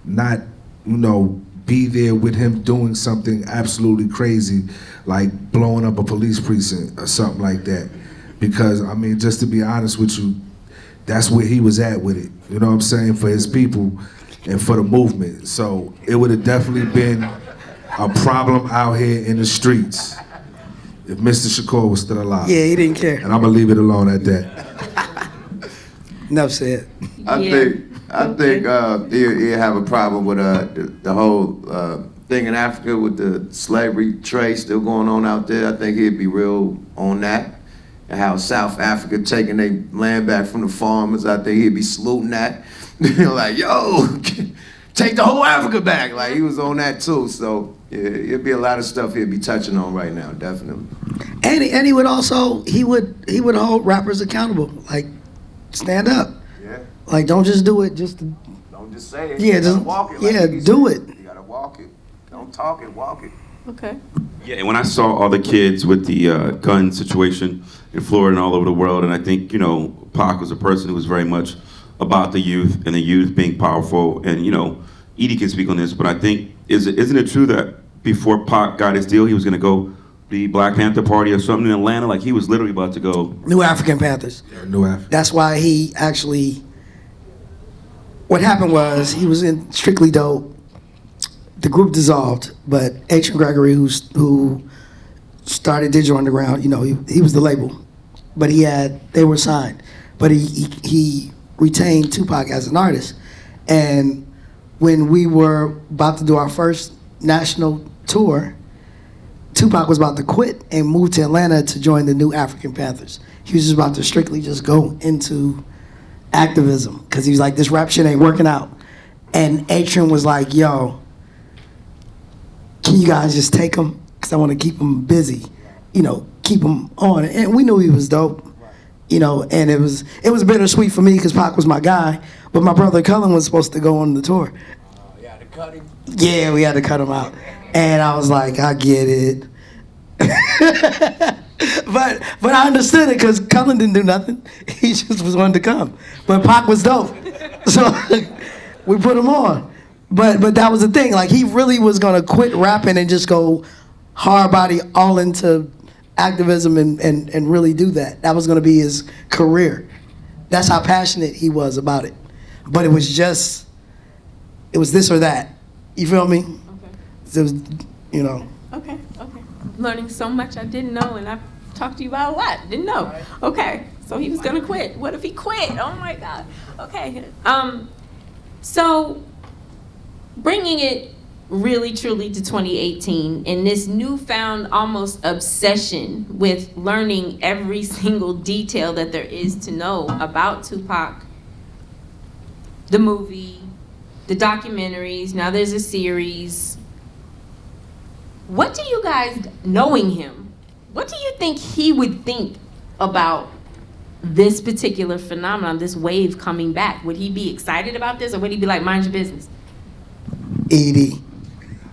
not, you know, be there with him doing something absolutely crazy, like blowing up a police precinct or something like that. Because, I mean, just to be honest with you, that's where he was at with it. You know what I'm saying? For his people and for the movement. So it would have definitely been a problem out here in the streets if Mr. Shakur was still alive. Yeah, he didn't care. And I'm gonna leave it alone at that. Enough said. I think he'll have a problem with the whole thing in Africa with the slavery trade still going on out there. I think he'd be real on that. And how South Africa taking their land back from the farmers. I think he'd be saluting that. Like, yo, take the whole Africa back. Like, he was on that too. So yeah, it'd be a lot of stuff he'd be touching on right now, definitely. And he would also, he would hold rappers accountable. Like, stand up. Yeah. Like, don't just do it just to, Don't just say it. Yeah, you gotta just- walk it. yeah, Iggy do said. it. You gotta walk it. Don't talk it, walk it. Okay. Yeah, and when I saw all the kids with the gun situation in Florida and all over the world, and I think, you know, Pac was a person who was very much about the youth and the youth being powerful. And, you know, Edie can speak on this, but I think, isn't it true that before Pac got his deal, he was going to go the Black Panther Party or something in Atlanta? Like, he was literally about to go. New African Panthers. New Africa. That's why he actually, what happened was he was in Strictly Dope. The group dissolved, but H. Gregory, who started Digital Underground, you know, he was the label, but they were signed, but he retained Tupac as an artist. And when we were about to do our first national tour, Tupac was about to quit and move to Atlanta to join the New African Panthers. He was just about to strictly just go into activism because he was like, this rap shit ain't working out. And Atrium was like, yo, can you guys just take him? Because I want to keep him busy, you know, keep him on. And we knew he was dope, you know, and it was bittersweet for me because Pac was my guy, but my brother Cullen was supposed to go on the tour. You had to cut him. Yeah, we had to cut him out. And I was like, I get it. but I understood it because Cullen didn't do nothing. He just was wanting to come. But Pac was dope, so we put him on. But that was the thing. Like he really was gonna quit rapping and just go hard body all into activism and really do that. That was gonna be his career. That's how passionate he was about it. But it was this or that. You feel me? Okay. It was, you know. Okay. Learning so much I didn't know, and I've talked to you about a lot. Didn't know. Okay. So he was gonna quit. What if he quit? Oh my God. Okay. So bringing it really truly to 2018 and this newfound almost obsession with learning every single detail that there is to know about Tupac, the movie, the documentaries, now there's a series. What do you guys, knowing him, what do you think he would think about this particular phenomenon, this wave coming back? Would he be excited about this, or would he be like, mind your business? Edie.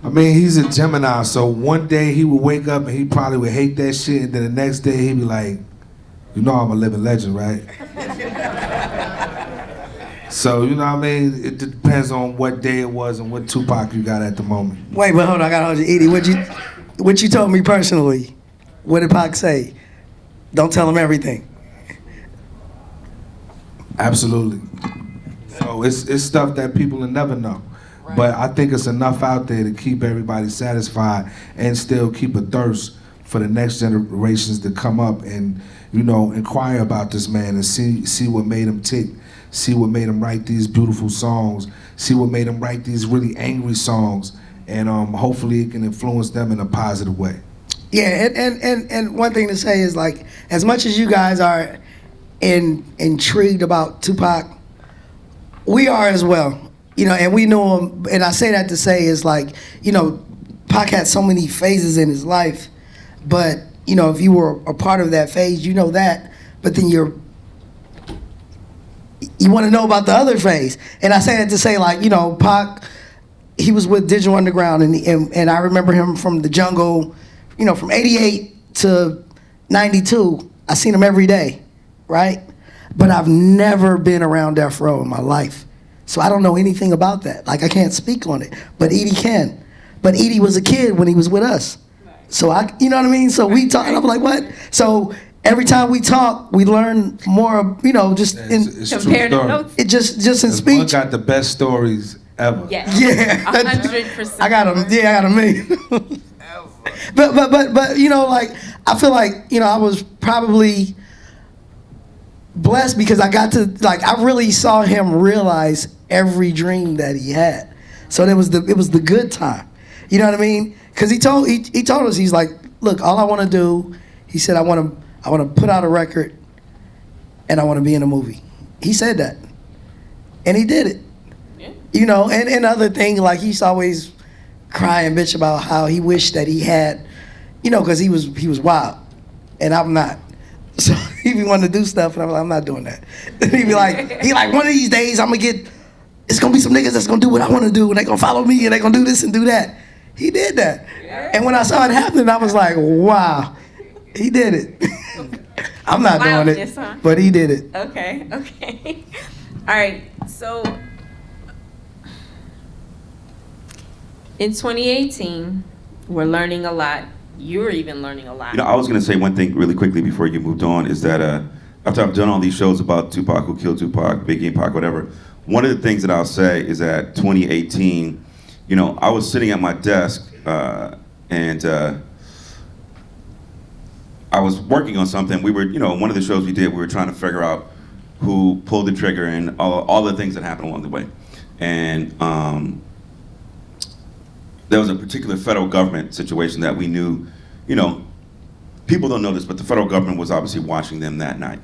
I mean, he's a Gemini, so one day he would wake up and he probably would hate that shit, and then the next day he'd be like, you know I'm a living legend, right? So, you know what I mean? It depends on what day it was and what Tupac you got at the moment. Wait, but hold on, I gotta hold you. Edie, what you told me personally, what did Pac say? Don't tell him everything. Absolutely. So it's stuff that people will never know. But I think it's enough out there to keep everybody satisfied and still keep a thirst for the next generations to come up and, you know, inquire about this man and see what made him tick, see what made him write these beautiful songs, see what made him write these really angry songs, and hopefully it can influence them in a positive way. Yeah, and one thing to say is, like, as much as you guys are intrigued about Tupac, we are as well. You know, and we know him, and I say that to say is like, you know, Pac had so many phases in his life, but, you know, if you were a part of that phase, you know that, but then you want to know about the other phase. And I say that to say, like, you know, Pac, he was with Digital Underground, and I remember him from the jungle, you know, from 88 to 92, I seen him every day, right? But I've never been around Death Row in my life. So I don't know anything about that. Like, I can't speak on it, but Edie can. But Edie was a kid when he was with us. So you know what I mean? So we talk, and I'm like, what? So every time we talk, we learn more, you know, just It's Comparative notes. it just in One speech. got the best stories ever. Yes. Yeah. 100%. I got them. Yeah, I got a million. but you know, like, I feel like, you know, I was probably blessed because I got to, like, I really saw him realize every dream that he had. So it was the good time. You know what I mean? Because he told us, he's like, look, all I want to do, he said, I want to put out a record and I want to be in a movie. He said that. And he did it. Yeah. You know, and other thing, like, he used to always cry and bitch about how he wished that he had, you know, because he was wild and I'm not. So he be wanting to do stuff, and I'm like, I'm not doing that. And he like, one of these days, it's gonna be some niggas that's gonna do what I want to do, and they gonna follow me, and they gonna do this and do that. He did that. Yeah. And when I saw it happening, I was like, wow, he did it. I'm not doing it, huh? But he did it. Okay. All right, so in 2018, we're learning a lot. You're even learning a lot. You know, I was going to say one thing really quickly before you moved on, is that after I've done all these shows about Tupac, who killed Tupac, Biggie and Pac, whatever, one of the things that I'll say is that 2018, you know, I was sitting at my desk and I was working on something. We were, you know, one of the shows we did, we were trying to figure out who pulled the trigger and all the things that happened along the way. And there was a particular federal government situation that we knew, you know, people don't know this, but the federal government was obviously watching them that night.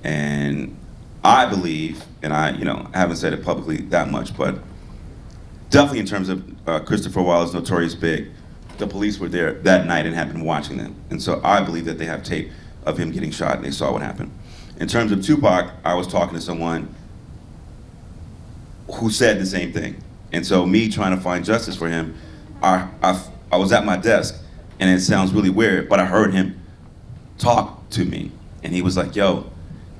And I believe, and I haven't said it publicly that much, but definitely in terms of Christopher Wallace's Notorious Big, the police were there that night and had been watching them. And so I believe that they have tape of him getting shot and they saw what happened. In terms of Tupac, I was talking to someone who said the same thing. And so me trying to find justice for him, I was at my desk and it sounds really weird, but I heard him talk to me, and he was like, yo,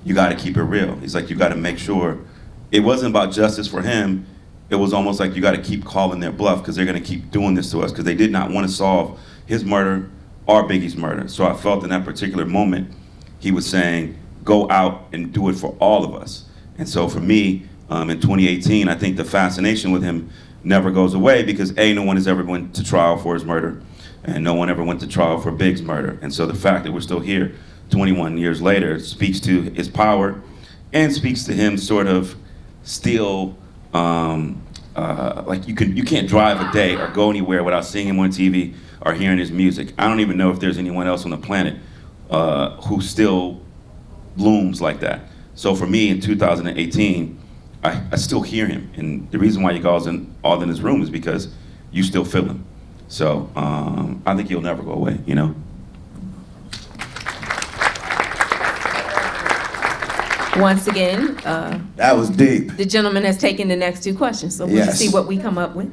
you gotta keep it real. He's like, you gotta make sure. It wasn't about justice for him, it was almost like you gotta keep calling their bluff, because they're gonna keep doing this to us, because they did not want to solve his murder or Biggie's murder. So I felt in that particular moment, he was saying, go out and do it for all of us. And so for me, in 2018, I think the fascination with him never goes away, because A, no one has ever went to trial for his murder, and no one ever went to trial for Big's murder. And so the fact that we're still here 21 years later speaks to his power, and speaks to him sort of still, like you can't drive a day or go anywhere without seeing him on TV or hearing his music. I don't even know if there's anyone else on the planet who still looms like that. So for me in 2018, I still hear him, and the reason why you guys all in this room is because you still feel him. So I think he'll never go away, you know? Once again, That was deep. the gentleman has taken the next two questions, so we'll Yes. see what we come up with.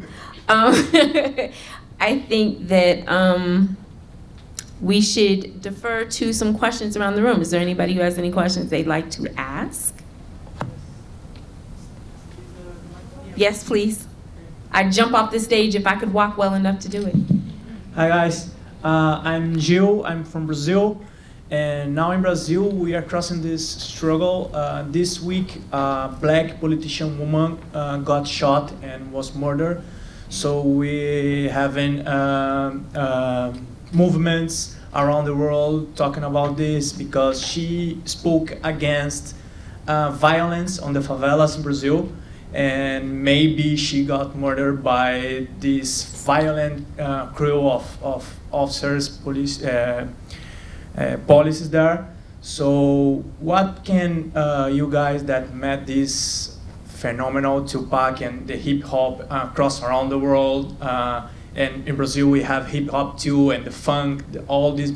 I think that we should defer to some questions around the room. Is there anybody who has any questions they'd like to ask? Yes, please. I'd jump off the stage if I could walk well enough to do it. Hi guys, I'm Gil, I'm from Brazil, and now in Brazil we are crossing this struggle. This week a black politician woman got shot and was murdered, so we having movements around the world talking about this, because she spoke against violence on the favelas in Brazil, and maybe she got murdered by this violent crew of officers, police there. So what can you guys that met this phenomenal Tupac and the hip hop cross around the world, and in Brazil we have hip hop too, and the funk, all this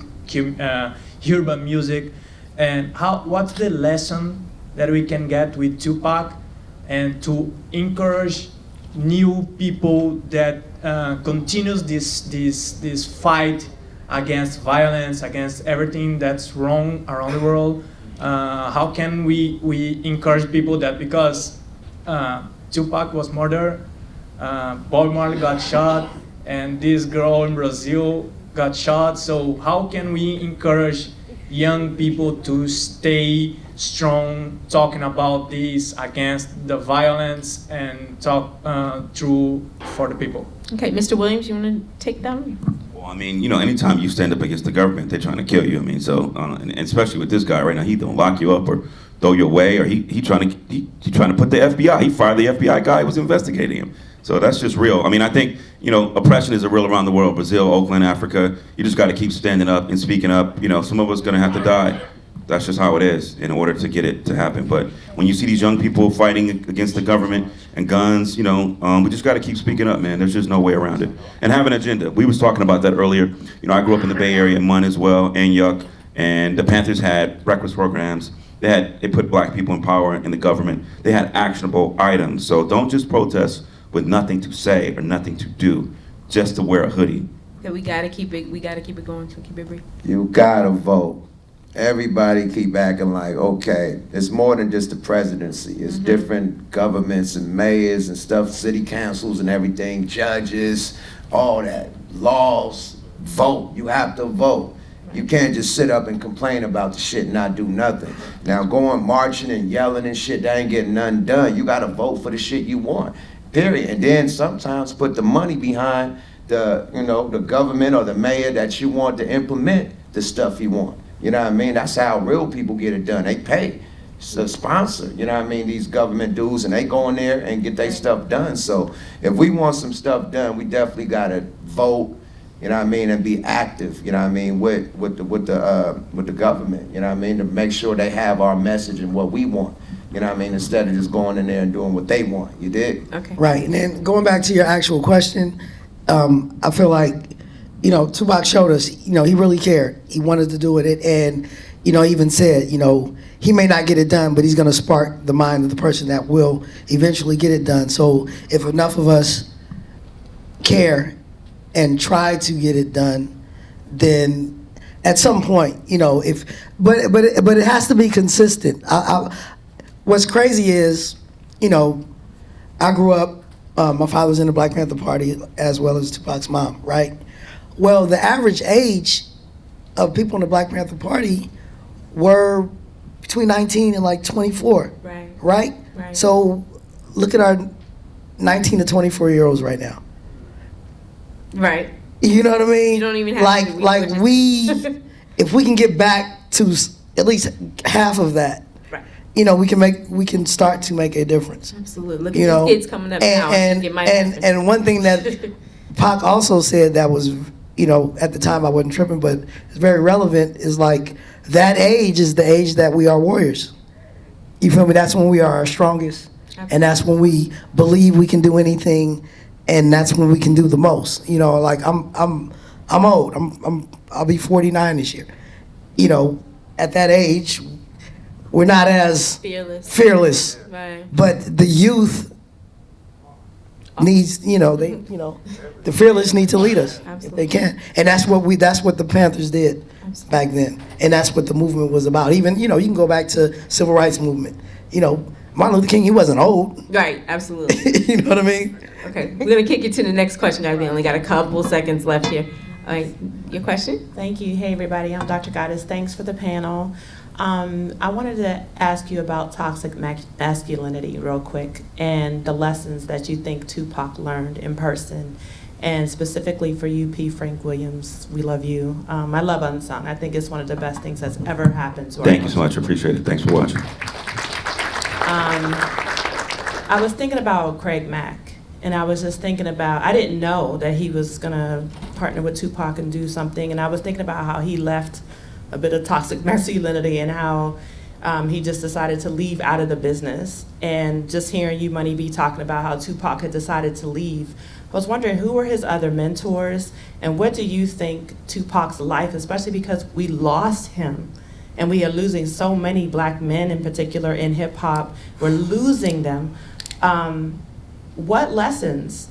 urban music, and what's the lesson that we can get with Tupac, and to encourage new people that continues this fight against violence, against everything that's wrong around the world. How can we encourage people that, because Tupac was murdered, Bob Marley got shot, and this girl in Brazil got shot, so how can we encourage young people to stay strong, talking about this, against the violence, and talk through for the people? Okay, Mr. Williams, you want to take that one? Well, I mean, you know, anytime you stand up against the government, they're trying to kill you. I mean, so, and especially with this guy right now, he don't lock you up or throw you away, or he trying to put the FBI. He fired the FBI guy who was investigating him. So that's just real. I mean, I think, you know, oppression is real around the world. Brazil, Oakland, Africa. You just got to keep standing up and speaking up. You know, some of us gonna have to die. That's just how it is in order to get it to happen. But when you see these young people fighting against the government and guns, you know, we just got to keep speaking up, man. There's just no way around it. And have an agenda. We was talking about that earlier. You know, I grew up in the Bay Area, in Munn as well, and Yuck. And the Panthers had breakfast programs. They put black people in power in the government. They had actionable items. So don't just protest with nothing to say or nothing to do, just to wear a hoodie. Okay, we gotta keep it going, so keep it brief. You gotta vote. Everybody keep acting like, okay, it's more than just the presidency. It's different governments and mayors and stuff, city councils and everything, judges, all that, laws. Vote. You have to vote. You can't just sit up and complain about the shit and not do nothing. Now going marching and yelling and shit, that ain't getting nothing done. You gotta vote for the shit you want, period. And then sometimes put the money behind the, you know, the government or the mayor that you want to implement the stuff you want. You know what I mean? That's how real people get it done. They pay. It's a sponsor, you know what I mean? These government dudes, and they go in there and get their stuff done. So if we want some stuff done, we definitely gotta vote, you know what I mean, and be active, you know what I mean, with the government, you know what I mean, to make sure they have our message and what we want, you know what I mean, instead of just going in there and doing what they want. You dig? Okay. Right, and then going back to your actual question, I feel like, you know, Tupac showed us, you know, he really cared. He wanted to do it, and, you know, even said, you know, he may not get it done, but he's going to spark the mind of the person that will eventually get it done. So if enough of us care and try to get it done, then at some point, you know, but it has to be consistent. What's crazy is, you know, I grew up, my father was in the Black Panther Party as well as Tupac's mom, right? Well, the average age of people in the Black Panther Party were between 19 and like 24, right? So look at our 19 to 24-year-olds right now. Right. You know what I mean? You don't even have like to we, if we can get back to at least half of that, Right. you know, we can start to make a difference. Absolutely. Look You at know, these kids coming up now. It might happen. and one thing that Pac also said that was, you know, at the time I wasn't tripping, but it's very relevant, is like that age is the age that we are warriors. You feel me? That's when we are our strongest, and that's when we believe we can do anything, and that's when we can do the most. You know, like I'm old. I'll be 49 this year. You know, at that age, we're not as fearless. Right. But the youth needs, the fearless need to lead us if they can, and that's what the Panthers did back then, and that's what the movement was about. Even, you can go back to civil rights movement. Martin Luther King, he wasn't old. Right, absolutely. You know what I mean? Okay, we're gonna kick you to the next question, guys. We only got a couple seconds left here. All right, your question? Thank you. Hey, everybody. I'm Dr. Goddess. Thanks for the panel. I wanted to ask you about toxic masculinity real quick and the lessons that you think Tupac learned in person. And specifically for you, P. Frank Williams, we love you. I love Unsung. I think it's one of the best things that's ever happened to our Thank you so much. I appreciate it. Thanks for watching. I was thinking about Craig Mack, and I was just thinking about, I didn't know that he was gonna partner with Tupac and do something, and I was thinking about how he left a bit of toxic masculinity and how he just decided to leave out of the business. And just hearing you, Money B, talking about how Tupac had decided to leave, I was wondering who were his other mentors, and what do you think Tupac's life, especially because we lost him, and we are losing so many black men in particular in hip hop, we're losing them. What lessons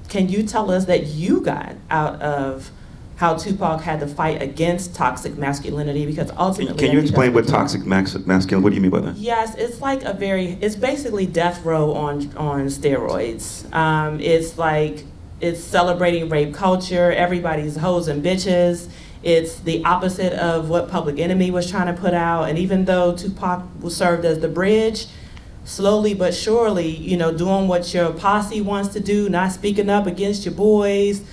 can you tell us that you got out of how Tupac had to fight against toxic masculinity? Because ultimately— Can you explain what toxic masculinity, what do you mean by that? Yes, it's like it's basically death row on steroids. It's celebrating rape culture, everybody's hoes and bitches. It's the opposite of what Public Enemy was trying to put out. And even though Tupac was served as the bridge, slowly but surely, doing what your posse wants to do, not speaking up against your boys.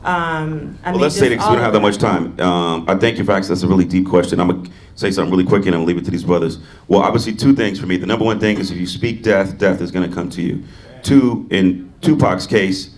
Let's say this, we don't have that much time. I thank you for asking. That's a really deep question. I'm going to say something really quick and I'm going to leave it to these brothers. Well, obviously two things for me. The number one thing is if you speak death, death is going to come to you. Two, in Tupac's case,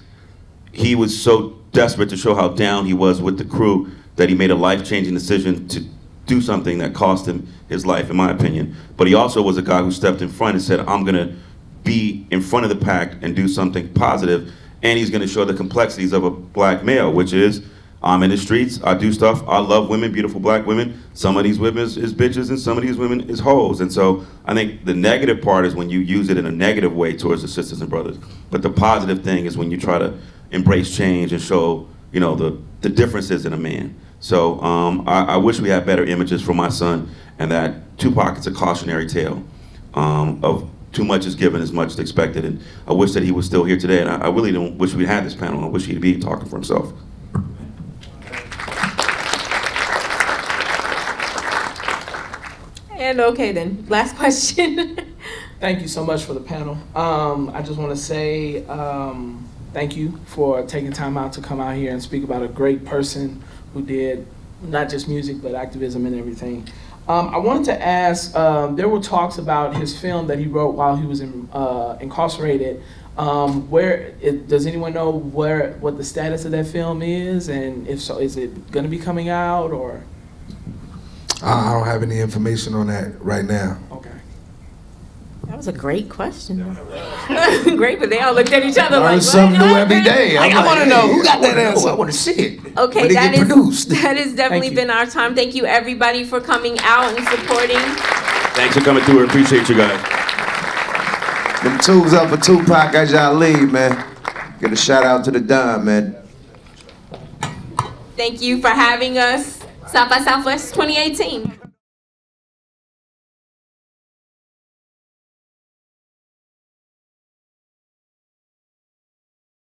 he was so desperate to show how down he was with the crew that he made a life-changing decision to do something that cost him his life, in my opinion. But he also was a guy who stepped in front and said, I'm gonna be in front of the pack and do something positive, and he's gonna show the complexities of a black male, which is, I'm in the streets, I do stuff, I love women, beautiful black women. Some of these women is bitches and some of these women is hoes. And so I think the negative part is when you use it in a negative way towards the sisters and brothers. But the positive thing is when you try to embrace change and show, the differences in a man. So I wish we had better images for my son, and that Tupac is a cautionary tale of too much is given, as much is expected. And I wish that he was still here today, and I really don't wish we had this panel. I wish he'd be talking for himself. And okay then, last question. Thank you so much for the panel. I just want to say thank you for taking time out to come out here and speak about a great person who did not just music, but activism and everything. I wanted to ask, there were talks about his film that he wrote while he was incarcerated. Does anyone know what the status of that film is? And if so, is it going to be coming out or? I don't have any information on that right now. Okay. That was a great question. Great, but they all looked at each other Learn like, something what? new every day. I want to know who got that answer. I want to see it. Okay, When it that get produced. that has definitely Thank you. been our time. Thank you everybody for coming out and supporting. Thanks for coming through. I appreciate you guys. Them tubes up for Tupac as y'all leave, man. Get a shout out to the Don, man. Thank you for having us. South by Southwest 2018.